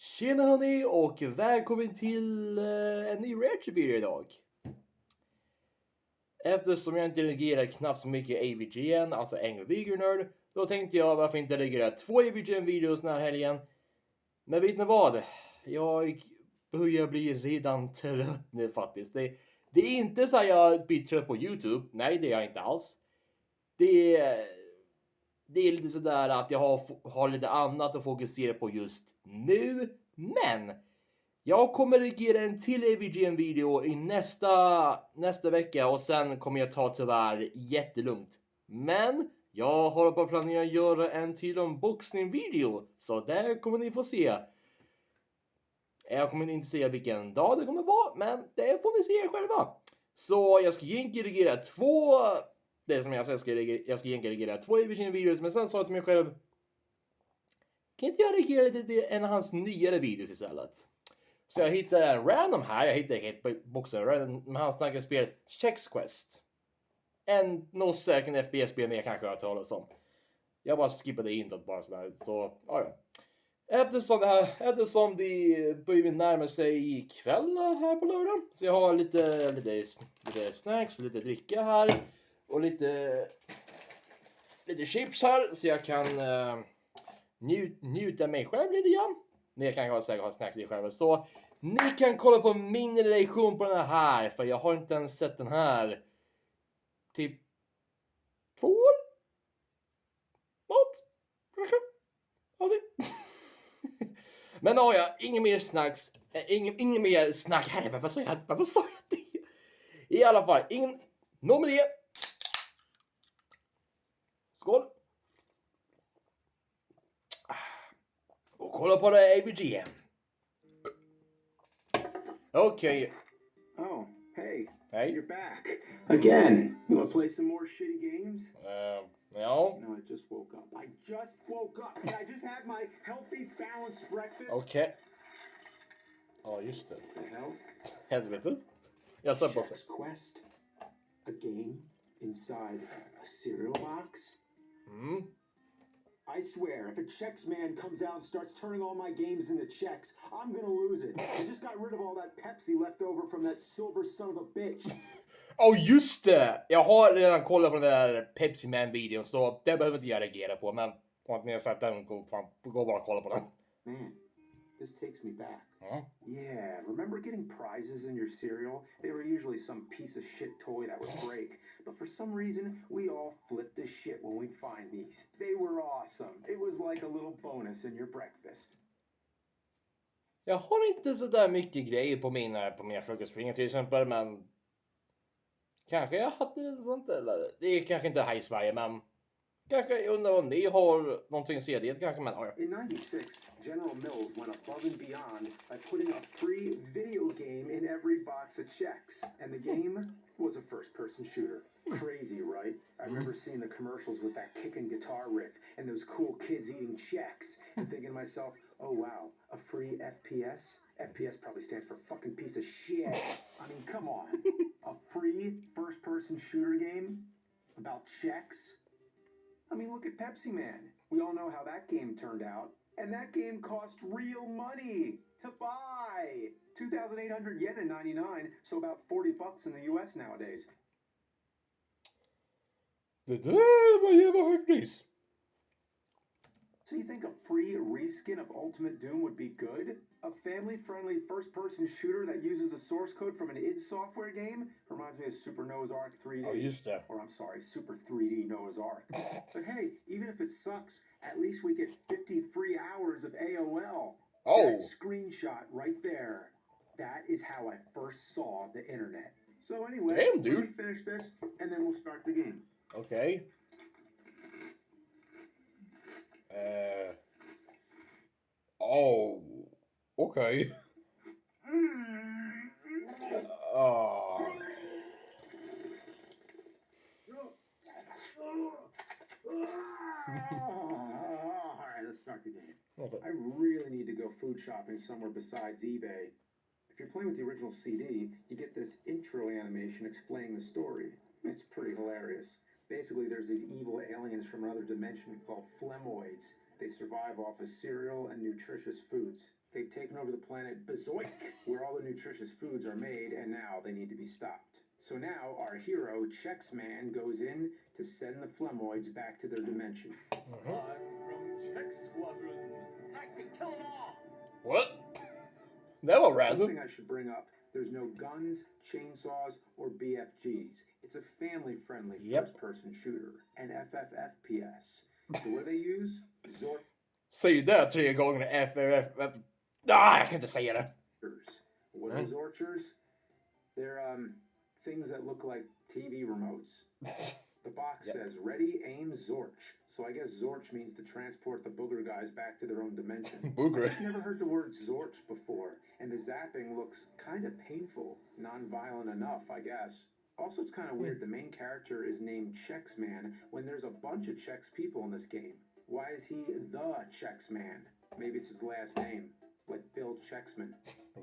Tjena hörni och välkommen till en ny Regerar idag. Eftersom jag inte regerar knappt så mycket AVGN, alltså Angry Video Nerd, då tänkte jag varför inte regera 2 AVGN-videos den här helgen. Men vet ni vad? Jag börjar bli redan trött nu faktiskt. Det är inte så att jag blir trött på YouTube, nej det är jag inte alls. Det är lite sådär att jag har lite annat att fokusera på just nu, men jag kommer regera en till AVGN-video i nästa vecka och sen kommer jag ta tyvärr jättelugnt. Men jag håller på att planera att göra en till unboxing-video, så där kommer ni få se. Jag kommer inte säga vilken dag det kommer vara, men det får ni se själva. Så jag ska egentligen regera två AVGN-videos, men sen sa jag till mig själv, kan inte jag regera lite en av hans nyare videos istället? Så jag hittade en random här, jag hittade helt boxen random, men han snackar spel Chex Quest. En säker FPS-spel men jag kanske har talat om. Jag bara skippade introt bara sådär, så ja. Eftersom det börjar närma sig kväll här på lördag, så jag har lite snacks, lite dricka här och lite chips här, så jag kan njuta mig själv lite grann. Men jag kan säkert ha snacks i själv. Så ni kan kolla på min reaktion på den här. För jag har inte ens sett den här. Typ 2 år? Något? Aldrig. Men ja, ingen mer snacks. Ingen mer snack här. Varför sa jag det? I alla fall, nog med det. Skål. Och kolla på det AVGN. Okay. Oh, hey. Hey. You're back. Again. You want to play some more shitty games? No. No, I just woke up. I I just had my healthy, balanced breakfast. Okay. Ja, just det. The hell? Helvetet. Jag sa på sig. Chex Quest. A game inside a cereal box? I swear, if a Chex man comes out and starts turning all my games into Chex, I'm gonna lose it. I just got rid of all that Pepsi left over from that silver son of a bitch. Just det! Jag har redan kollat på den där Pepsi Man-videon, så det behöver inte jag reagera på. Men om ni har sett den, gå bara och kolla på den. Man, this takes me back. Yeah, remember getting prizes in your cereal? They were usually some piece of shit toy that would break. But for some reason, we all flipped the shit when we'd find these. They were awesome. It was like a little bonus in your breakfast. Jag har inte så där mycket grejer på mina frukostringar till exempel, men kanske jag hade det sånt eller det är kanske inte här i Sverige, men kanske jag undrar om ni har någonting att se det kanske, men ja. In 96, General Mills went above and beyond by putting a free video game in every box of Chex. And the game was a first-person shooter. Crazy, right? I remember seeing the commercials with that kicking guitar riff and those cool kids eating Chex and thinking to myself, oh wow, a free FPS? FPS probably stands for fucking piece of shit. I mean, come on. A free first-person shooter game about Chex? I mean, look at Pepsi Man. We all know how that game turned out. And that game cost real money to buy. 2,800 yen in 99, so about 40 bucks in the US nowadays. Det där var jävla högt pris. So you think a free reskin of Ultimate Doom would be good? A family-friendly first-person shooter that uses the source code from an id Software game? Reminds me of Super Noah's Ark 3D. Oh, just det. Or I'm sorry, Super 3D Noah's Ark. But hey, even if it sucks, at least we get 50 free hours of AOL. Oh. That screenshot right there. That is how I first saw the internet. So anyway, damn, dude. Let me finish this, and then we'll start the game. Okay. Oh. Okay. Oh. Alright, let's start the game. Okay. I really need to go food shopping somewhere besides eBay. If you're playing with the original CD, you get this intro animation explaining the story. It's pretty hilarious. Basically, there's these evil aliens from another dimension called Flemoids. They survive off of cereal and nutritious foods. They've taken over the planet Bezoik, where all the nutritious foods are made, and now they need to be stopped. So now our hero, Chex Man, goes in to send the Flemoids back to their dimension. I'm from Chex Squadron. I say kill them all. What? That was One random. thing I should bring up, there's no guns, chainsaws, or BFGs. It's a family-friendly first-person shooter, an FFFPS. So what do they use? Zorchers. Säg det 3 gånger FFF. Jag kan inte säga det. What are Zorchers? They're things that look like TV remotes. The box says ready, aim, Zorch. So I guess Zorch means to transport the booger guys back to their own dimension. Booger. I've never heard the word Zorch before, and the zapping looks kind of painful. Non-violent enough, I guess. Also, it's kind of weird. The main character is named Chex Man when there's a bunch of Chex people in this game. Why is he the Chex Man? Maybe it's his last name, like Bill Chexman.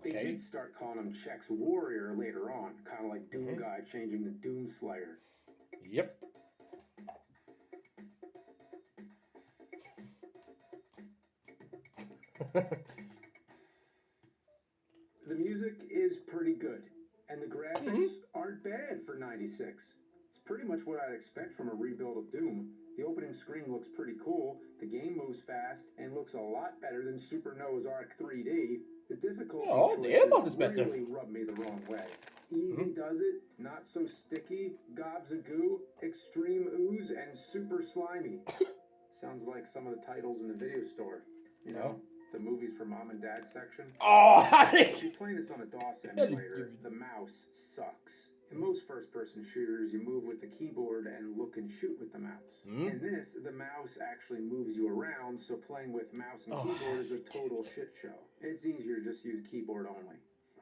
They Okay. did start calling him Chex Warrior later on, kind of like Doom Guy changing to Doom Slayer. Yep. The music is pretty good, and the graphics aren't bad for 96. It's pretty much what I'd expect from a rebuild of Doom. The opening screen looks pretty cool, the game moves fast, and looks a lot better than Super Noah's Ark 3D. The difficulty choices really rubbed me the wrong way. Easy does it, not so sticky, gobs of goo, extreme ooze, and super slimy. Sounds like some of the titles in the video store. You know, the movies for mom and dad section. Oh, If you're playing this on a DOS emulator, the mouse sucks. In most first-person shooters, you move with the keyboard and look and shoot with the mouse. In this, the mouse actually moves you around, so playing with mouse and keyboard is a total shit show. It's easier to just use keyboard only.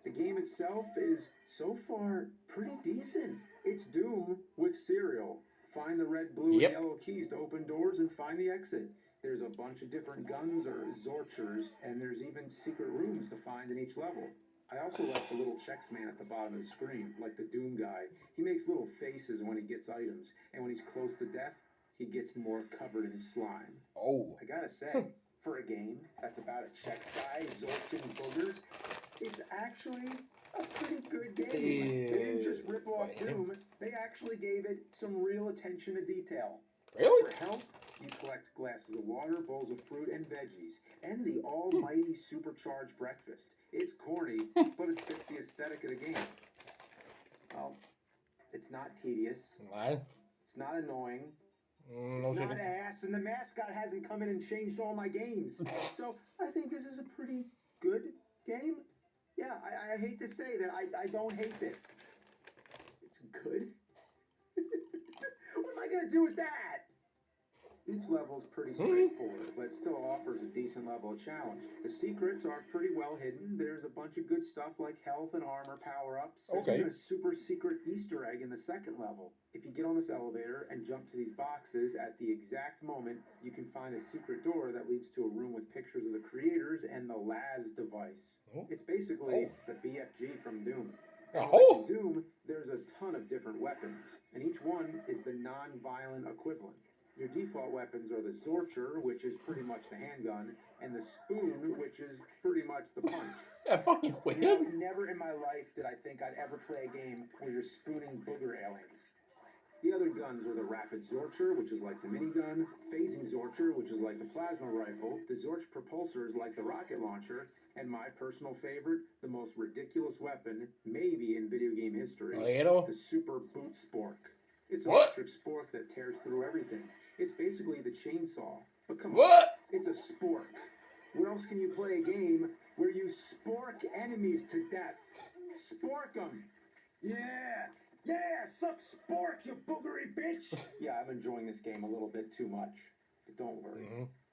The game itself is, so far, pretty decent. It's Doom with cereal. Find the red, blue, and yellow keys to open doors and find the exit. There's a bunch of different guns or Zorchers, and there's even secret rooms to find in each level. I also left the little Chex Man at the bottom of the screen, like the Doom guy. He makes little faces when he gets items, and when he's close to death, he gets more covered in slime. Oh. I gotta say, for a game that's about a Chex guy, Zorching boogers, it's actually a pretty good game. They didn't just rip off Doom, they actually gave it some real attention to detail. Really? For health, you collect glasses of water, bowls of fruit, and veggies, and the almighty supercharged breakfast. It's corny, but it fits the aesthetic of the game. Well, it's not tedious. Nej. It's not annoying. No It's shit. not ass, and the mascot hasn't come in and changed all my games. So I think this is a pretty good game. Yeah, I hate to say that I don't hate this. It's good. What am I gonna do with that? Each level is pretty straightforward, but still offers a decent level of challenge. The secrets are pretty well hidden. There's a bunch of good stuff like health and armor power-ups. There's even a super secret Easter egg in the second level. If you get on this elevator and jump to these boxes, at the exact moment, you can find a secret door that leads to a room with pictures of the creators and the Laz device. It's basically the BFG from Doom. And like in Doom, there's a ton of different weapons, and each one is the non-violent equivalent. Your default weapons are the Zorcher, which is pretty much the handgun, and the Spoon, which is pretty much the punch. Yeah, fucking weird. You know, never in my life did I think I'd ever play a game where you're spooning booger aliens. The other guns are the Rapid Zorcher, which is like the minigun, Phasing Zorcher, which is like the plasma rifle, the Zorch Propulsor is like the rocket launcher, and my personal favorite, the most ridiculous weapon, maybe in video game history, the Super Boot Spork. It's an electric spork that tears through everything. It's basically the chainsaw. But come on, it's a spork. Where else can you play a game where you spork enemies to death? Spork them! Yeah! Yeah! Suck spork, you boogery bitch! Yeah, I'm enjoying this game a little bit too much. But don't worry.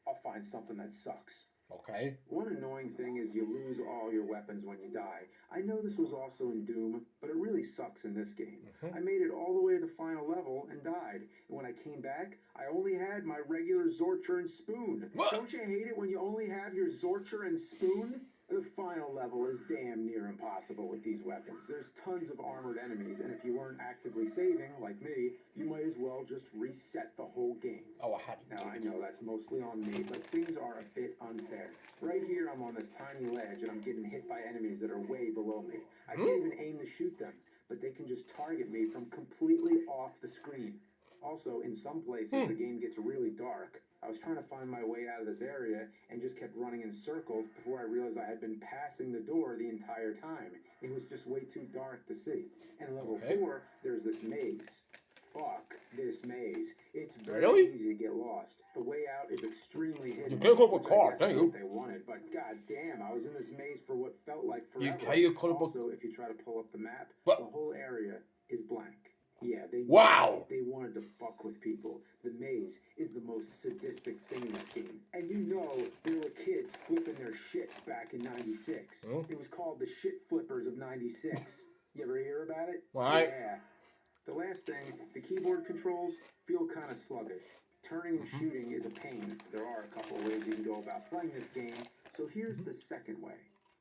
I'll find something that sucks. Okay. One annoying thing is you lose all your weapons when you die. I know this was also in Doom, but it really sucks in this game. I made it all the way to the final level and died. And when I came back, I only had my regular Zorcher and Spoon. Don't you hate it when you only have your Zorcher and Spoon? The final level is damn near impossible with these weapons. There's tons of armored enemies, and if you weren't actively saving, like me, you might as well just reset the whole game. Oh, how do you Now, do I it? know that's mostly on me, but things are a bit unfair. Right here, I'm on this tiny ledge, and I'm getting hit by enemies that are way below me. I can't even aim to shoot them, but they can just target me from completely off the screen. Also, in some places, the game gets really dark. I was trying to find my way out of this area and just kept running in circles before I realized I had been passing the door the entire time. It was just way too dark to see. And level Okay. 4, there's this maze. Fuck this maze. It's very Really? easy to get lost. The way out is extremely hidden. You can't go up a which I car, guess can is you? what they wanted, but goddamn, I was in this maze for what felt like forever. You can't go up a- Also, if you try to pull up the map, What? the whole area is blank. Yeah, Wow. they wanted to fuck with people. The maze is the most sadistic thing in this game. And you know there were kids flipping their shit back in 96. Hmm? It was called the shit flippers of 96. You ever hear about it? Right. Yeah. The last thing, the keyboard controls feel kind of sluggish. Turning and shooting is a pain. There are a couple of ways you can go about playing this game, so here's the second way.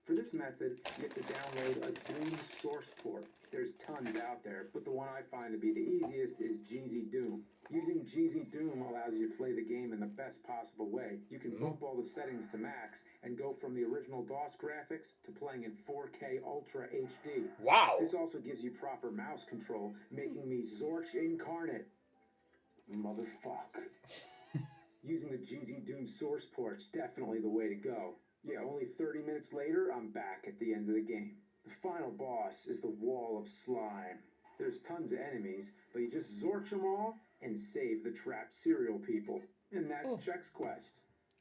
For this method, you have to download a Doom source port. There's tons out there, but the one I find to be the easiest is GZ Doom. Using GZ Doom allows you to play the game in the best possible way. You can bump all the settings to max and go from the original DOS graphics to playing in 4K Ultra HD. Wow. This also gives you proper mouse control, making me Zorch incarnate. Motherfuck. Using the GZ Doom source port's definitely the way to go. Yeah, only 30 minutes later, I'm back at the end of the game. The final boss is the Wall of Slime. There's tons of enemies, but you just Zorch them all and save the trapped cereal people. And that's Chex Quest.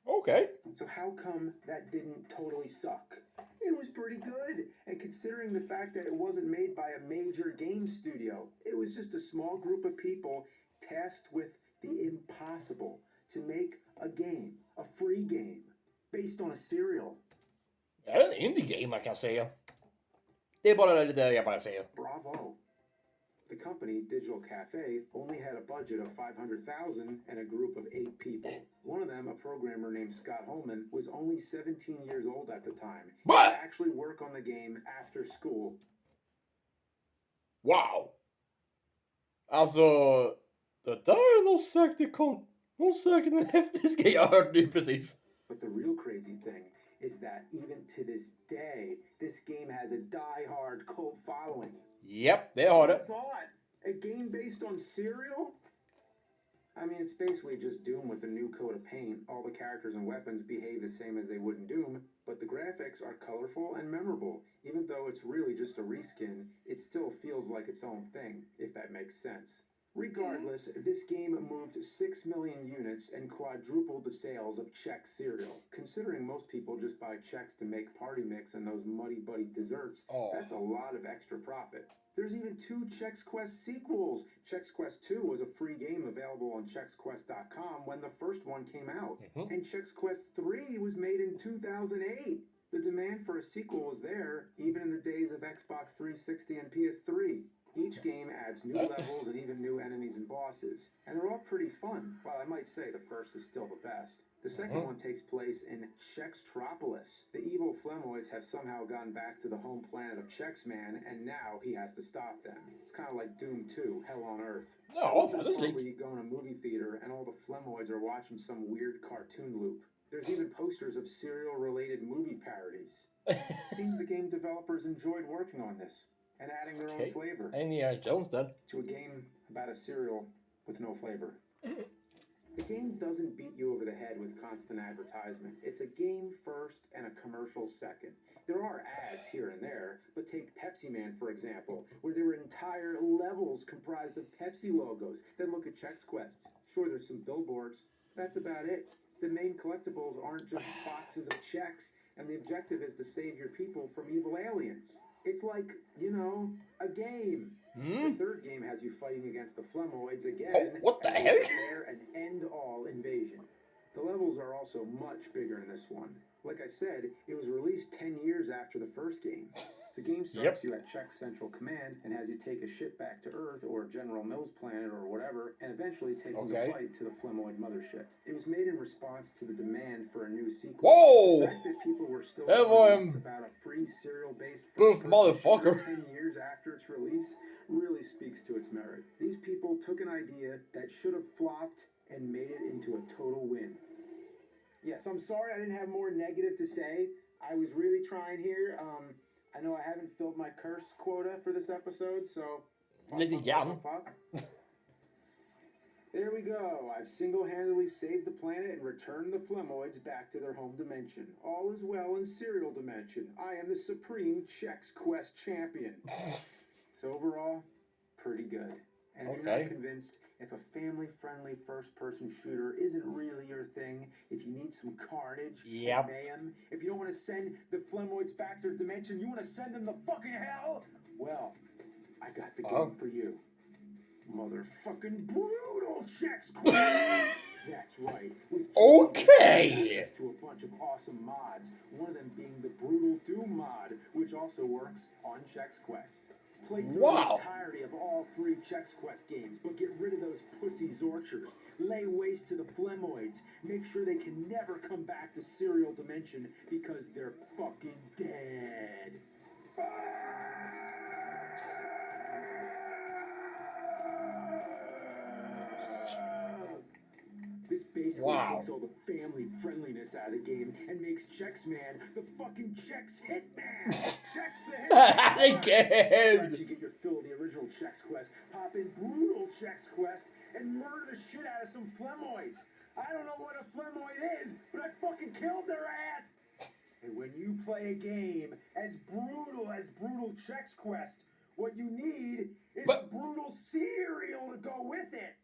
Okay. So how come that didn't totally suck? It was pretty good, and considering the fact that it wasn't made by a major game studio, it was just a small group of people tasked with the impossible, to make a game, a free game, based on a cereal. Det är en indie game man kan säga. Det är bara det jag bara säger. Bravo. The company, Digital Cafe, only had a budget of $500,000 and a group of 8 people. One of them, a programmer named Scott Holman, was only 17 years old at the time. He What? would actually work on the game after school. Wow. Alltså, det där är nog säkert en häftig grej jag hört nu precis. But the real crazy thing is that even to this day, this game has a die-hard cult following. Japp, det har det. Thought? A game based on cereal? I mean, it's basically just Doom with a new coat of paint. All the characters and weapons behave the same as they would in Doom, but the graphics are colorful and memorable. Even though it's really just a reskin, it still feels like its own thing, if that makes sense. Regardless, this game moved 6 million units and quadrupled the sales of Chex cereal. Considering most people just buy Chex to make party mix and those muddy buddy desserts, that's a lot of extra profit. There's even 2 Chex Quest sequels. Chex Quest 2 was a free game available on ChexQuest.com when the first one came out. And Chex Quest 3 was made in 2008. The demand for a sequel was there, even in the days of Xbox 360 and PS3. Each game adds new levels and even new enemies and bosses, and they're all pretty fun, while I might say the first is still the best. The second one takes place in Chextropolis. The evil Flemoids have somehow gone back to the home planet of Chexman, and now he has to stop them. It's kind of like Doom 2, Hell on Earth. Ja, There's det är one where likt. you go in a movie theater and all the Flemoids are watching some weird cartoon loop. There's even posters of cereal-related movie parodies. Seems the game developers enjoyed working on this and adding their own flavor Indiana Jones then. to a game about a cereal with no flavor. The game doesn't beat you over the head with constant advertisement. It's a game first and a commercial second. There are ads here and there, but take Pepsi Man, for example, where there were entire levels comprised of Pepsi logos. Then look at Chex Quest. Sure, there's some billboards. That's about it. The main collectibles aren't just boxes of Chex, and the objective is to save your people from evil aliens. It's like, you know, a game. The third game has you fighting against the Flemoids again. Oh, what the as hell? they prepare an end-all invasion. The levels are also much bigger in this one. Like I said, it was released 10 years after the first game. The game starts Yep. you at Chex Central Command and has you take a ship back to Earth or General Mills planet or whatever, and eventually taking Okay. a flight to the Flemoid mothership. It was made in response to the demand for a new sequel. Whoa! The fact that people were still That arguing was it's about a free serial-based Boof first-person motherfucker. shooter 10 years after its release really speaks to its merit. These people took an idea that should have flopped and made it into a total win. Yes, I'm sorry I didn't have more negative to say. I was really trying here. I know I haven't filled my curse quota for this episode, so... Lite grann. There we go. I've single-handedly saved the planet and returned the Flemoids back to their home dimension. All is well in serial dimension. I am the supreme Chex Quest champion. So overall, pretty good. And if you're Okay. not convinced, if a family-friendly first-person shooter isn't really your thing, if you need some carnage Yep. and mayhem, if you don't want to send the Flemoids back to their dimension, you want to send them to fucking hell, well, I got the game for you. Motherfucking brutal Chex Quest! That's right. With Okay. access to a bunch of awesome mods, one of them being the Brutal Doom mod, which also works on Chex Quest. Play through Wow. the entirety of all 3 Chex Quest games, but get rid of those pussy Zorchers. Lay waste to the Flemoids. Make sure they can never come back to Serial Dimension because they're fucking dead. This basically Wow. takes all the family friendliness out of the game and makes Chex Man the fucking Chex Hitman. Chex the Hitman. Herregud. After you get your fill of the original Chex Quest, pop in brutal Chex Quest and murder the shit out of some Flemoids. I don't know what a Flemoid is, but I fucking killed their ass. And when you play a game as brutal Chex Quest, what you need is But- brutal cereal to go with it.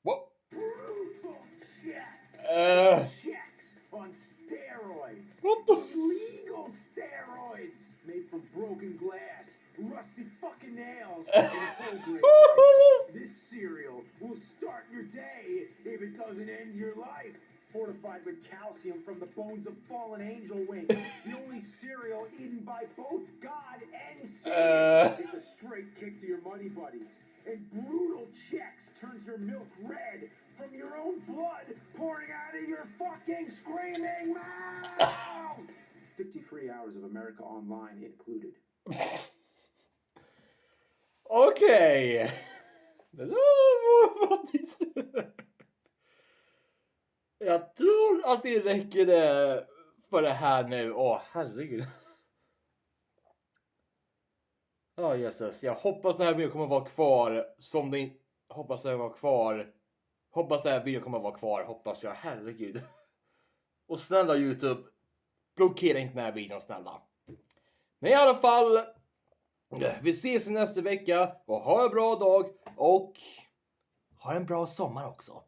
What? Brutal Chex. Chex on steroids. What the? Illegal steroids made from broken glass, rusty fucking nails, and whole grain rice. This cereal will start your day if it doesn't end your life. Fortified with calcium from the bones of fallen angel wings. The only cereal eaten by both God and Satan. It's a straight kick to your money buddies. And brutal Chex turns your milk red from your own blood pouring out of your fucking screaming mouth. 50 free hours of America Online included. Okej. Det där var faktiskt... Jag tror att det räcker det för det här nu. Åh, herregud. Ja, Jesus. Jag hoppas det här videon kommer vara kvar som det... Hoppas det var kvar. Hoppas det här videon kommer vara kvar. Hoppas jag. Herregud. Och snälla YouTube. Blockera inte den här videon, snälla. Men i alla fall. Vi ses i nästa vecka. Och ha en bra dag. Och ha en bra sommar också.